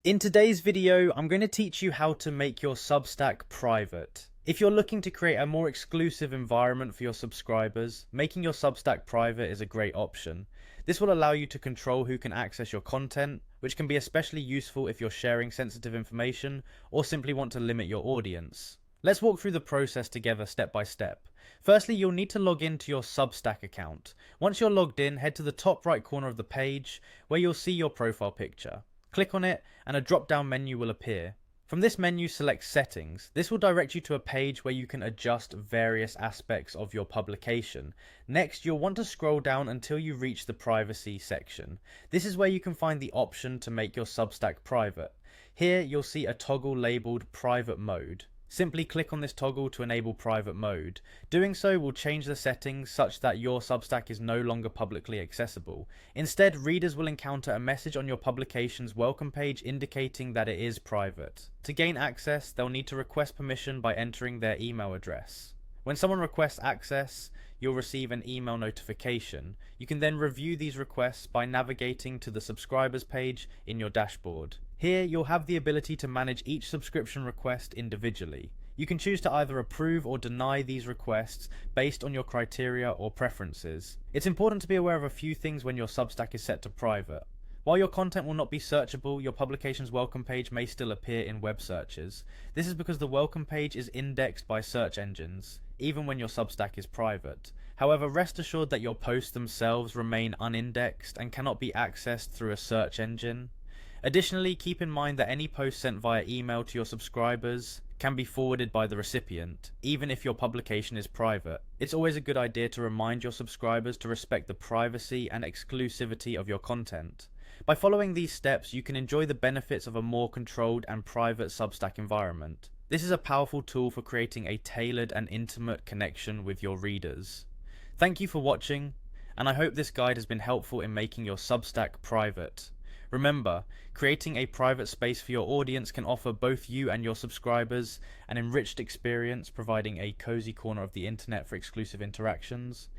In today's video, I'm going to teach you how to make your Substack private. If you're looking to create a more exclusive environment for your subscribers, making your Substack private is a great option. This will allow you to control who can access your content, which can be especially useful if you're sharing sensitive information or simply want to limit your audience. Let's walk through the process together step by step. Firstly, you'll need to log into your Substack account. Once you're logged in, head to the top right corner of the page where you'll see your profile picture. Click on it and a drop-down menu will appear. From this menu, select Settings. This will direct you to a page where you can adjust various aspects of your publication. Next, you'll want to scroll down until you reach the Privacy section. This is where you can find the option to make your Substack private. Here, you'll see a toggle labeled Private Mode. Simply click on this toggle to enable private mode. Doing so will change the settings such that your Substack is no longer publicly accessible. Instead, readers will encounter a message on your publication's welcome page indicating that it is private. To gain access, they'll need to request permission by entering their email address. When someone requests access, you'll receive an email notification. You can then review these requests by navigating to the subscribers page in your dashboard. Here, you'll have the ability to manage each subscription request individually. You can choose to either approve or deny these requests based on your criteria or preferences. It's important to be aware of a few things when your Substack is set to private. While your content will not be searchable, your publication's welcome page may still appear in web searches. This is because the welcome page is indexed by search engines, even when your Substack is private. However, rest assured that your posts themselves remain unindexed and cannot be accessed through a search engine. Additionally, keep in mind that any post sent via email to your subscribers can be forwarded by the recipient, even if your publication is private. It's always a good idea to remind your subscribers to respect the privacy and exclusivity of your content. By following these steps, you can enjoy the benefits of a more controlled and private Substack environment. This is a powerful tool for creating a tailored and intimate connection with your readers. Thank you for watching, and I hope this guide has been helpful in making your Substack private. Remember, creating a private space for your audience can offer both you and your subscribers an enriched experience, providing a cozy corner of the internet for exclusive interactions.